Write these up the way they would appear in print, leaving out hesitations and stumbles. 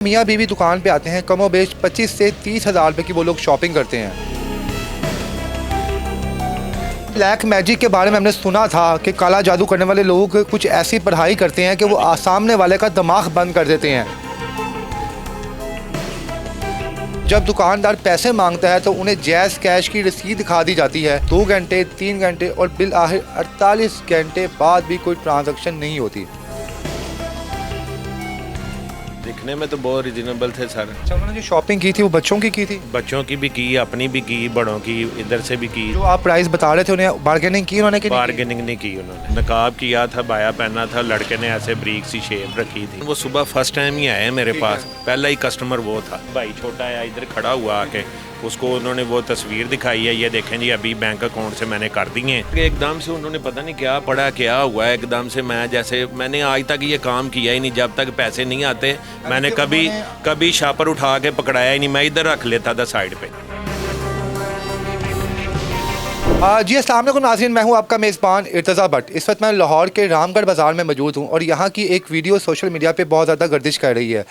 मियाँ बीवी दुकान पे आते हैं, कमोबेश 25 से 30 हज़ार रुपये की वो लोग शॉपिंग करते हैं। ब्लैक मैजिक के बारे में हमने सुना था कि काला जादू करने वाले लोग कुछ ऐसी पढ़ाई करते हैं कि वो सामने वाले का दिमाग बंद कर देते हैं। जब दुकानदार पैसे मांगता है तो उन्हें जैज़ कैश की रसीद दिखा दी जाती है। 2 घंटे 3 घंटे और बिल आखिर 48 घंटे बाद भी कोई ट्रांजैक्शन नहीं होती। दिखने में तो बहुत रीजनेबल थे सर। अच्छा, उन्होंने जो शॉपिंग की थी वो बच्चों की थी? बच्चों की भी की, अपनी भी की, बड़ों की इधर से भी की। जो आप प्राइस बता रहे थे उन्हें बार्गेनिंग की उन्होंने? बार्गेनिंग नहीं की उन्होंने। नकाब किया था, बाया पहना था, लड़के ने ऐसे ब्रीक सी शेप रखी थी। वो सुबह फर्स्ट टाइम ही आए मेरे पास, पहला ही कस्टमर वो था। भाई छोटा है, इधर खड़ा हुआ आके उसको उन्होंने वो तस्वीर दिखाई है, ये देखें जी अभी बैंक अकाउंट से मैंने कर दी है। एकदम से उन्होंने पता नहीं क्या पढ़ा, क्या हुआ है, एकदम से मैंने आज तक ये काम किया ही नहीं। जब तक पैसे नहीं आते मैंने कभी शापर उठा के पकड़ाया ही नहीं, मैं इधर रख लेता था साइड पे। जी अस्सलाम वालेकुम नाज़रीन, मैं हूं आपका मेज़बान इर्तज़ा भट्ट। इस वक्त मैं लाहौर के रामगढ़ बाज़ार में मौजूद हूं और यहां की एक वीडियो सोशल मीडिया पे बहुत ज़्यादा गर्दिश कर रही है,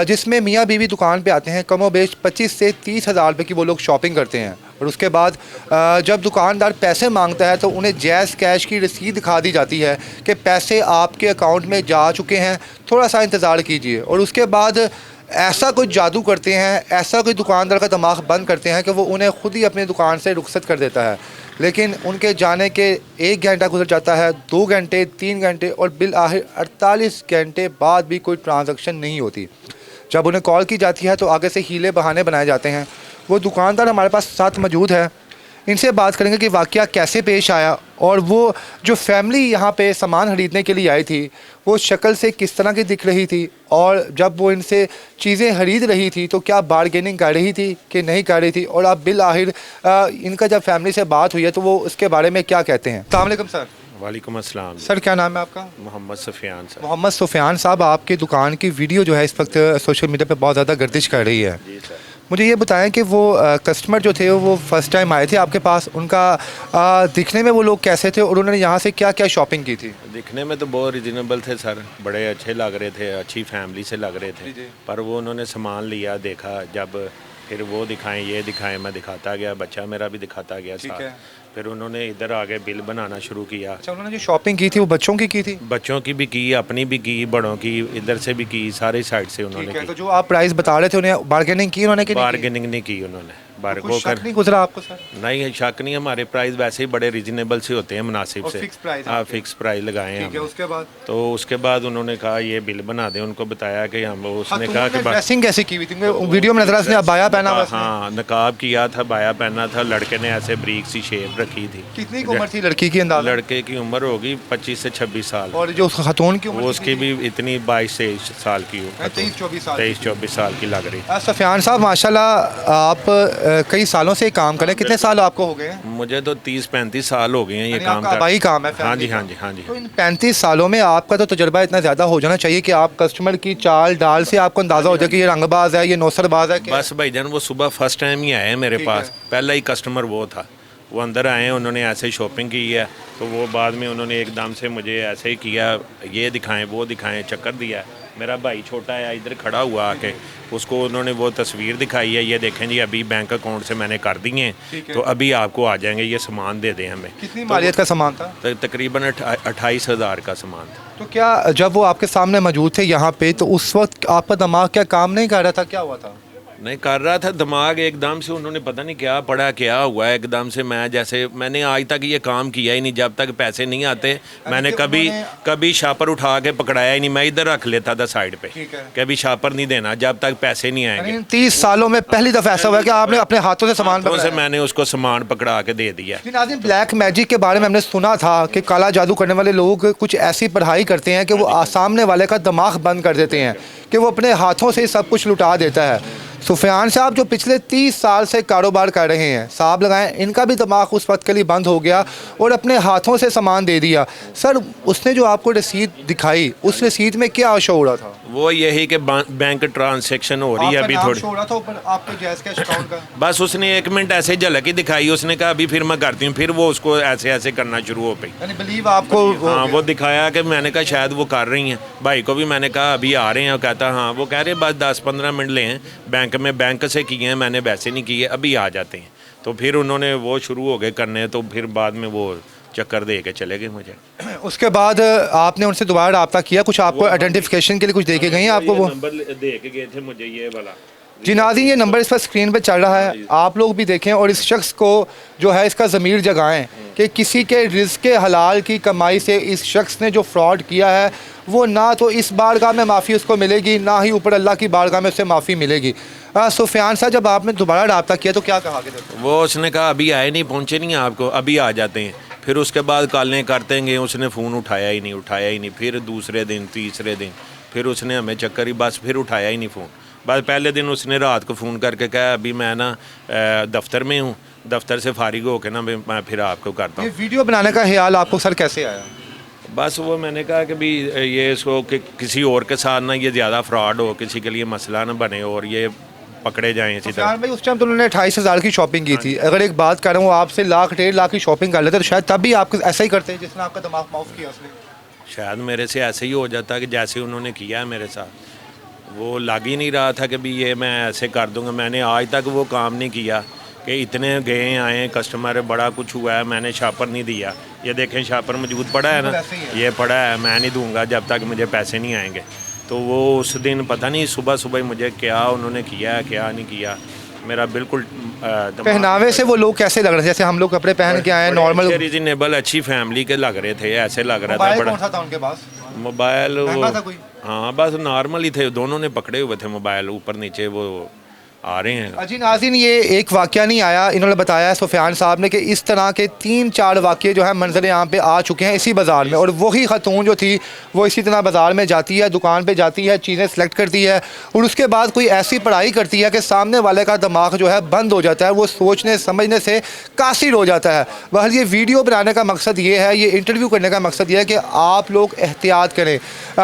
जिसमें मियाँ बीवी दुकान पे आते हैं, कमोबेश 25 से 30 हज़ार रुपये की वो लोग शॉपिंग करते हैं। और उसके बाद जब दुकानदार पैसे मांगता है तो उन्हें जैज़ कैश की रसीद दिखा दी जाती है कि पैसे आपके अकाउंट में जा चुके हैं, थोड़ा सा इंतज़ार कीजिए। और उसके बाद ऐसा कोई जादू करते हैं, ऐसा कोई दुकानदार का दिमाग बंद करते हैं कि वो उन्हें खुद ही अपनी दुकान से रुखसत कर देता है। लेकिन उनके जाने के 1 घंटा गुजर जाता है, 2 घंटे 3 घंटे और बिल आखिर 48 घंटे बाद भी कोई ट्रांजैक्शन नहीं होती। जब उन्हें कॉल की जाती है तो आगे से हीले बहाने बनाए जाते हैं। वो दुकानदार हमारे पास साथ मौजूद है, इनसे बात करेंगे कि वाक़या कैसे पेश आया और वो जो फैमिली यहाँ पे सामान खरीदने के लिए आई थी वो शक्ल से किस तरह की दिख रही थी, और जब वो इनसे चीज़ें खरीद रही थी तो क्या बार्गेनिंग कर रही थी कि नहीं कर रही थी, और अब बिल आखिर इनका जब फैमिली से बात हुई है तो वो उसके बारे में क्या कहते हैं। अस्सलाम वालेकुम सर। वालेकुम अस्सलाम। सर क्या नाम है आपका? मोहम्मद सुफियान सर। मोहम्मद सुफियान साहब, आपकी दुकान की वीडियो जो है इस वक्त सोशल मीडिया पर बहुत ज़्यादा गर्दिश कर रही है। जी सर। मुझे ये बताएं कि वो कस्टमर जो थे वो फ़र्स्ट टाइम आए थे आपके पास, उनका दिखने में वो लोग कैसे थे और उन्होंने यहाँ से क्या क्या शॉपिंग की थी? दिखने में तो बहुत रीजनेबल थे सर, बड़े अच्छे लग रहे थे, अच्छी फैमिली से लग रहे थे। पर वो उन्होंने सामान लिया, देखा, जब फिर वो दिखाएं ये दिखाएं, मैं दिखाता गया, बच्चा मेरा भी दिखाता गया साथ। फिर उन्होंने इधर आगे बिल बनाना शुरू किया। अच्छा, उन्होंने जो शॉपिंग की थी वो बच्चों की थी? बच्चों की भी की, अपनी भी की, बड़ों की इधर से भी की, सारी साइड से उन्होंने की। तो जो आप प्राइस बता रहे थे उन्हें बार्गेनिंग की उन्होंने? बार्गेनिंग नहीं की उन्होंने। तो शक नहीं गुजरा आपको सर? नहीं, शक नहीं, हमारे प्राइस वैसे ही बड़े रीजनेबल से होते हैं, मुनासिब से। हाँ, फिक्स प्राइस लगाए हैं। उसके बाद तो उसके बाद उन्होंने कहा ये बिल बना दें, उनको बताया कि हम, उसने कहा कि ड्रेसिंग कैसे की हुई थी? वीडियो में नजर आ बाया पहना हुआ? हाँ, नकाब किया था, बाया पहना था, लड़के ने ऐसे ब्रीक सी शेप रखी थी। कितनी उम्र थी लड़की की अंदाज़ा? लड़के की उम्र होगी 25 से 26 साल। और जो खतून की उम्र? उसकी भी इतनी 22 से 23 साल की, 23-24 साल की लग रही। सुफियान साहब माशाल्लाह आप कई सालों से काम करें, कितने साल आपको हो गए हैं? मुझे तो 30-35 साल हो गए हैं ये काम का भाई काम है। हाँ जी, हाँ जी, हाँ जी। तो इन 35 सालों में आपका तो तजुर्बा इतना ज़्यादा हो जाना चाहिए कि आप कस्टमर की चाल डाल से आपको अंदाज़ा हो जाए कि ये रंगबाज है, ये नौसरबाज है। बस भाईजान वो सुबह फर्स्ट टाइम ही आए मेरे पास, पहला ही कस्टमर वो था। वो अंदर आए, उन्होंने ऐसे शॉपिंग की है, तो वो बाद में उन्होंने एकदम से मुझे ऐसे ही किया, ये दिखाएं वो दिखाएं, चक्कर दिया। मेरा भाई छोटा है, इधर खड़ा हुआ आके उसको उन्होंने वो तस्वीर दिखाई है, ये देखें जी अभी बैंक अकाउंट से मैंने कर दी हैं, तो अभी आपको आ जाएंगे, ये सामान दे दें हमें। कितनी मालियत का सामान था? तकरीबन 28 हज़ार का सामान था। तो क्या जब वो आपके सामने मौजूद थे यहाँ पे तो उस वक्त आपका दिमाग क्या काम नहीं कर रहा था, क्या हुआ था? नहीं कर रहा था दिमाग, एकदम से उन्होंने पता नहीं क्या पढ़ा, क्या हुआ है, एकदम से मैंने आज तक ये काम किया ही नहीं। जब तक पैसे नहीं आते मैंने कभी शापर उठा के पकड़ाया ही नहीं, मैं इधर रख लेता था साइड पे, कभी शापर नहीं देना जब तक पैसे नहीं आएंगे। 30 सालों में पहली दफ़ा ऐसा हुआ कि आपने अपने हाथों से सामान मैंने उसको सामान पकड़ा के दे दिया। ब्लैक मैजिक के बारे में हमने सुना था कि काला जादू करने वाले लोग कुछ ऐसी पढ़ाई करते हैं कि वो सामने वाले का दिमाग बंद कर देते हैं, कि वो अपने हाथों से सब कुछ लुटा देता है। सुफियान साहब जो पिछले 30 साल से कारोबार कर रहे हैं, साहब लगाएं, इनका भी दिमाग उस वक्त के लिए बंद हो गया और अपने हाथों से सामान दे दिया। सर उसने जो आपको रसीद दिखाई, उस रसीद में क्या शो हो रहा था? वो यही कि बैंक ट्रांसैक्शन हो रही है अभी थोड़ी। हो रहा था ऊपर आपके जैज़ कैश अकाउंट का। बस उसने 1 मिनट ऐसे झलक ही दिखाई, उसने कहा अभी फिर मैं करती हूँ, फिर वो उसको ऐसे ऐसे करना शुरू हो गई। यानी बिलीव आपको हाँ वो दिखाया कि मैंने कहा शायद वो कर रही हैं। भाई को भी मैंने कहा अभी आ रहे हैं, और कहता हाँ वो कह रहे बस 10-15 मिनट ले हैं, बैंक से किए हैं मैंने, वैसे नहीं किए, अभी आ जाते हैं। तो फिर उन्होंने वो शुरू हो गए करने, तो फिर बाद में वो चक्कर दे के चले गए मुझे। उसके बाद आपने उनसे दोबारा रब्ता किया, कुछ आपको आइडेंटिफिकेशन के लिए कुछ दे के गई हैं आपको? वो नंबर दे के गए थे मुझे ये वाला। जी नाज़रीन, ये नंबर इस पर स्क्रीन पे चल रहा है, आप लोग भी देखें और इस शख्स को जो है इसका ज़मीर जगाएं कि किसी के रिज़्क़ के हलाल की कमाई से इस शख्स ने जो फ्रॉड किया है वो ना तो इस बारगाह में माफ़ी उसको मिलेगी, ना ही ऊपर अल्लाह की बारगाह में उससे माफ़ी मिलेगी। सुफियान साहब, जब आपने दोबारा रब्ता किया तो क्या कहा कि वो उसने कहा अभी आए नहीं, पहुँचे नहीं आपको, अभी आ जाते हैं। फिर उसके बाद कॉलें करते गए, उसने फ़ोन उठाया ही नहीं। फिर दूसरे दिन तीसरे दिन फिर उसने हमें चक्कर ही, बस फिर उठाया ही नहीं फ़ोन। बस पहले दिन उसने रात को फ़ोन करके कहा अभी मैं ना दफ्तर में हूँ, दफ्तर से फारिग होकर ना मैं फिर आपको करता हूँ। ये वीडियो बनाने का ख्याल आपको सर कैसे आया? बस वो मैंने कहा कि भी ये इसको कि किसी और के साथ ना ये ज़्यादा फ्रॉड हो, किसी के लिए मसला ना बने और ये पकड़े जाएं इसी तरह। भाई उस टाइम तो उन्होंने 28,000 की शॉपिंग की थी, अगर एक बात करें वो आपसे 1,00,000-1.5 लाख की शॉपिंग कर लेते तो शायद तब भी आपको ऐसा ही करते जिसने आपका दिमाग माफ किया उसने। शायद मेरे से ऐसे ही हो जाता कि जैसे उन्होंने किया है मेरे साथ। वो लग ही नहीं रहा था कि भी ये मैं ऐसे कर दूंगा। मैंने आज तक वो काम नहीं किया कि इतने गए आए कस्टमर, बड़ा कुछ हुआ है, मैंने शापर नहीं दिया। ये देखें शापर मौजूद पड़ा है ना, ये पड़ा है, मैं नहीं दूंगा जब तक मुझे पैसे नहीं आएंगे। तो वो उस दिन पता नहीं सुबह मुझे क्या उन्होंने किया क्या नहीं किया, मेरा बिल्कुल पहनावे से वो लोग कैसे लग रहे थे? जैसे हम लोग कपड़े पहन के आए नॉर्मल, रीजनेबल अच्छी फैमिली के लग रहे थे, ऐसे लग रहा था। कौन सा था उनके पास मोबाइल? था कोई? हाँ बस नॉर्मल ही थे, दोनों ने पकड़े हुए थे मोबाइल, ऊपर नीचे वो आ रहे हैं। अजी नाज़रीन, ये एक वाक़या नहीं आया, इन्होंने बताया सुफियान साहब ने कि इस तरह के 3-4 वाक़ये जो है मंजर यहाँ पे आ चुके हैं इसी बाज़ार में, और वही ख़तून जो थी वो इसी तरह बाज़ार में जाती है, दुकान पे जाती है, चीज़ें सेलेक्ट करती है और उसके बाद कोई ऐसी पढ़ाई करती है कि सामने वाले का दिमाग जो है बंद हो जाता है, वो सोचने समझने से कासिर हो जाता है। वह ये वीडियो बनाने का मकसद ये है, ये इंटरव्यू करने का मकसद ये है कि आप लोग एहतियात करें।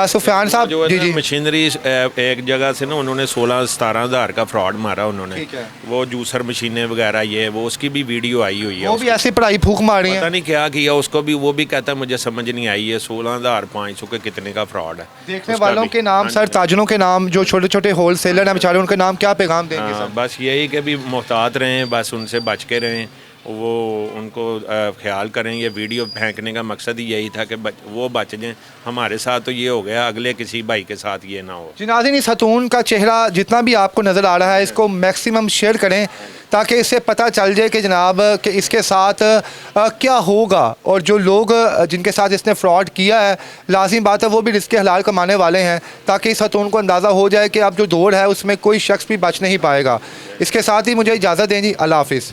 सुफियान साहब जी मशीनरी एक जगह से ना उन्होंने 16-17 हज़ार का फ्रॉड मारा उन्होंने, वो जूसर मशीनें वगैरह, ये वो उसकी भी वीडियो आई हुई है। वो भी ऐसी पढ़ाई फूक मारी है, पता नहीं क्या किया उसको भी, वो भी कहता मुझे समझ नहीं आई है 16,500 के कितने का फ्रॉड है। देखने वालों के नाम सर, ताजरों के नाम, जो छोटे छोटे होल सेलर हैं बेचारे, उनके नाम क्या पैगाम देंगे सर? बस यही कि भी मोहतात रहें, बस उनसे बच के रहें, वो उनको ख्याल करें। ये वीडियो फेंकने का मकसद ही यही था कि वो बच जाएं। हमारे साथ तो ये हो गया, अगले किसी भाई के साथ ये ना हो। जी नाज़रीन, इस खतून का चेहरा जितना भी आपको नज़र आ रहा है इसको मैक्सिमम शेयर करें ताकि इससे पता चल जाए कि जनाब कि इसके साथ क्या होगा, और जो लोग जिनके साथ इसने फ्रॉड किया है लाजिम बात है वो भी रिज़्क़ हलाल कमाने वाले हैं, ताकि इस खतून को अंदाज़ा हो जाए कि अब जो दौर है उसमें कोई शख्स भी बच नहीं पाएगा। इसके साथ ही मुझे इजाज़त दें जी, अल्लाह हाफ़िज़।